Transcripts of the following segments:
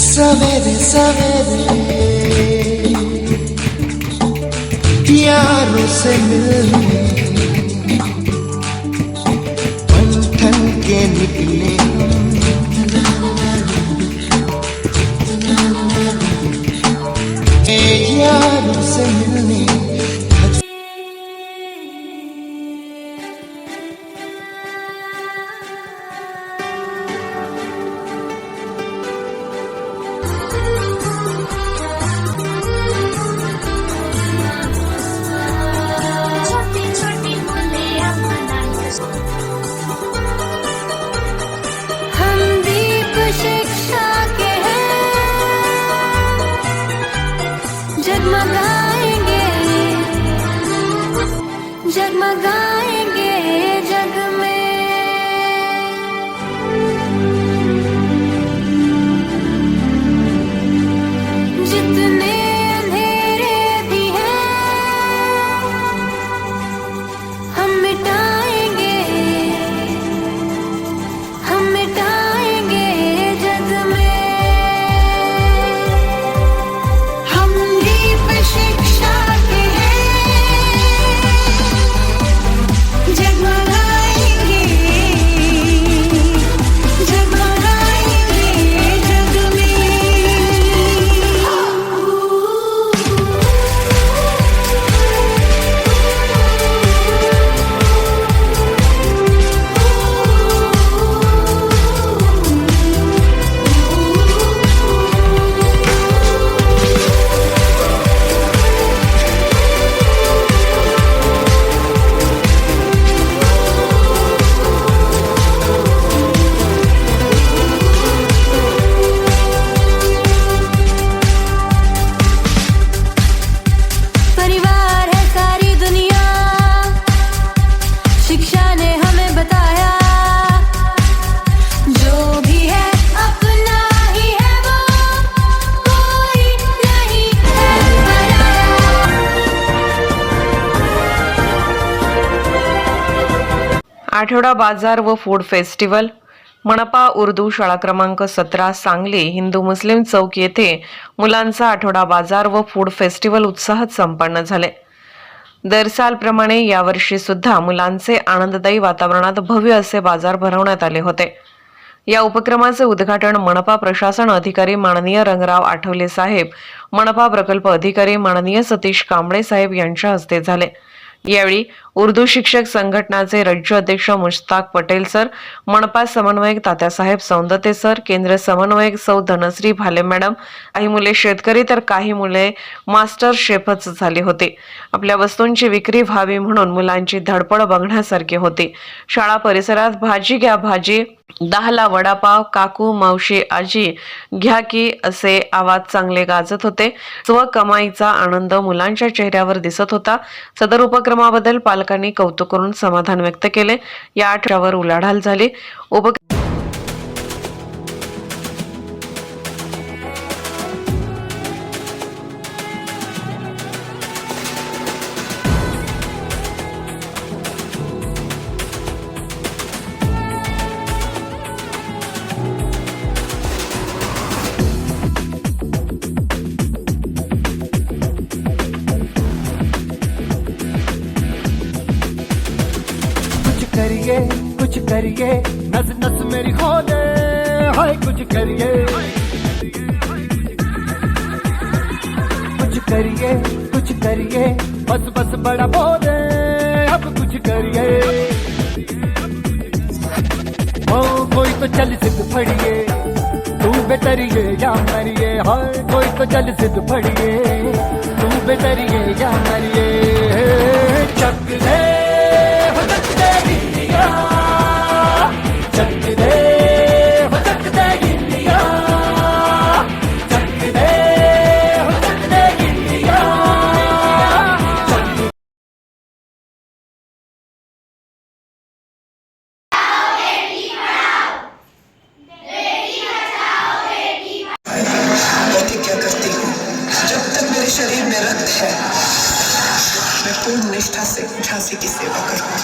सवेरे सवेरे यारों से मिलने मन ठन के निकले यारों से मिलने। जगमगाएंगे जगमगाएंगे जग में, जितने अंधेरे भी हैं हम मिटाएंगे जग में। हम दीप शिक्षा के जगमगाएंगे जग में। परिवार है सारी दुनिया, शिक्षा ने हमें बताया, जो भी है अपना ही है वो, कोई नहीं है पराया। आठवडा बाजार व फूड फेस्टिवल मनपा उर्दू शाळा क्रमांक 17 सांगली हिंदू मुस्लिम चौक येथे मुलांचा आठवडा बाजार व फूड फेस्टिवल उत्साहात संपन्न झाले। दरसालप्रमाणे यावर्षी सुद्धा मुलांचे आनंददायी वातावरणात भव्य असे बाजार भरवण्यात आले होते। या उपक्रमाचे उद्घाटन मनपा प्रशासन अधिकारी माननीय रंगराव आठवले साहेब, मनपा प्रकल्प अधिकारी माननीय सतीश कांबळे साहेब यांच्या हस्ते झाले। यावेळी उर्दू शिक्षक संघटनाचे राज्य अध्यक्ष मुश्ताक पटेल सर, मनपा समन्वयक तात्यासाहेब सौंदते सर, केंद्र समन्वयक सौ धनश्री भाले मॅडम, काही मुले शेतकरी तर काही मुले मास्टर शेफच झाली होती। आपल्या वस्तूंची विक्री व्हावी म्हणून मुलांची धडपड बघण्यासारखी होती। शाळा परिसरात भाजी घ्या भाजी, 10ला वडापाव, काकू मावशी आजी घ्या की असे आवाज चांगले गाजत होते। स्वकमाईचा आनंद मुलांच्या चेहऱ्यावर दिसत होता। सदर उपक्रमाबद्दल पालकांनी कौतुक करून समाधान व्यक्त केले। या आठवड्यावर उलाढाल झाली। कुछ करिए नस नस मेरी खोले, हाय कुछ करिए बस बस बड़ा बोले, अब कुछ करिए। ओ कोई तो चल सिद्ध फड़िए, तू बेतरिए या मरिए, हाय कोई तो चल सिद्ध फड़िए, तू बेतरिए या मरिए। चक दे निष्ठा से झांसी की सेवा करूंगा।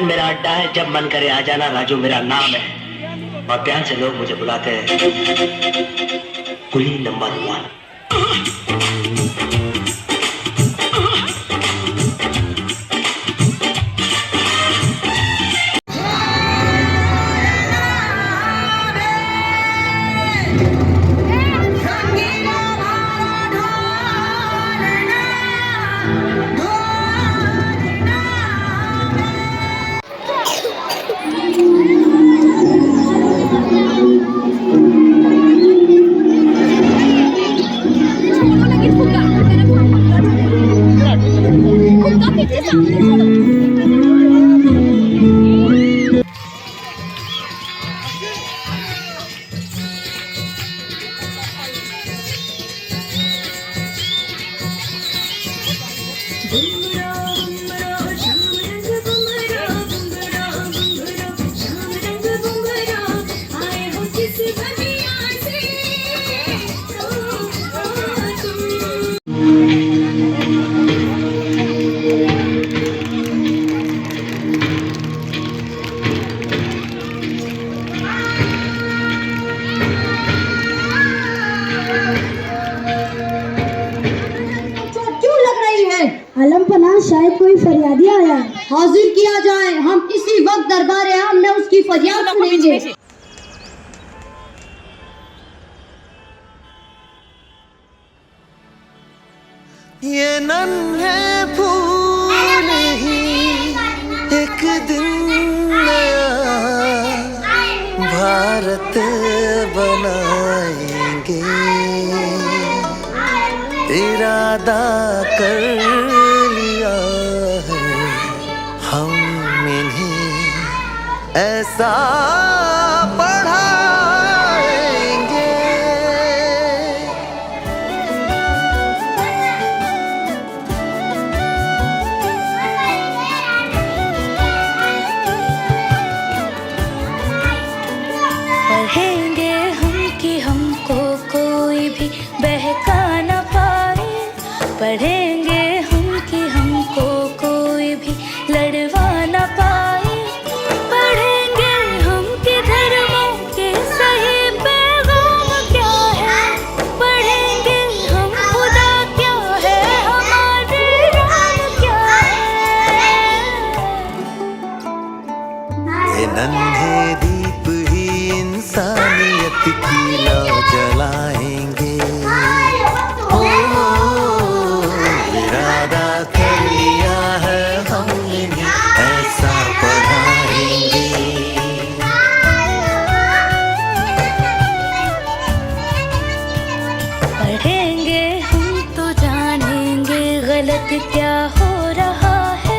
मेरा अड्डा है, जब मन करे आ जाना। राजू मेरा नाम है और प्यार से लोग मुझे बुलाते हैं कुली नंबर 1। आलमपना शायद कोई फरियादी आया है। हाजिर किया जाए, हम इसी वक्त दरबार आम में उसकी फरियाद सुनेंगे। ये नन्हे फूल ही एक दिन नया भारत बनाएंगे। इरादा कर लिया है हम इन्हें ऐसा पढ़ाएंगे। पढ़ेंगे हम कि हमको कोई भी बहका न पाए। पढ़ेंगे हम कि हमको कोई भी लड़वा न पाए। पढ़ेंगे हम कि धर्मों के सही पैगाम क्या है। पढ़ेंगे हम खुदा क्या है, हमारे राम क्या है। ये नन्हे दीप ही इंसानियत की लौ जलाएंगे। इरादा कर लिया है हमने ऐसा पढ़ाएंगे। पढ़ेंगे हम तो जानेंगे गलत क्या हो रहा है।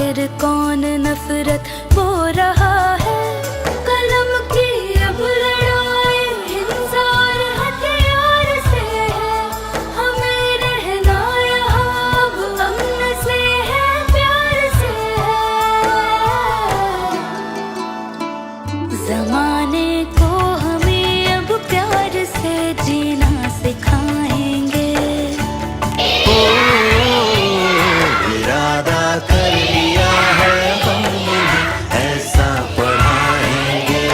आखिर कौन नफरत बो रहा है। कलम की अब लड़ाई हिंसा और हथियार से है, हमें रहना यहाँ अब अमन से है, प्यार से है। जमाने को हमें अब प्यार से जीना सिखाएंगे। इरादा कर लिया है हमने, ऐसा पढ़ाएंगे।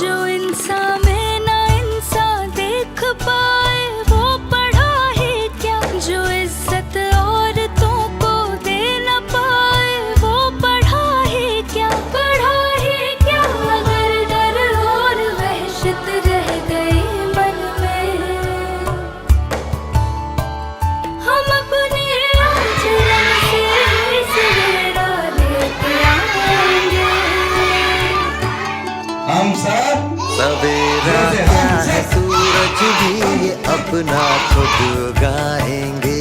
जो इंसान में ना इंसान देख पाए वो पढ़ा ही क्या, जो इज्जत औरतों को दे न पाए वो पढ़ा ही क्या, पढ़ा ही क्या। अगर डर और वहशत रह गई मन में, हम अपने आचरण से सवेरा लेते आएंगे। हम सब सवेरा क्या है, सूरज भी अपना खुद उगाएंगे।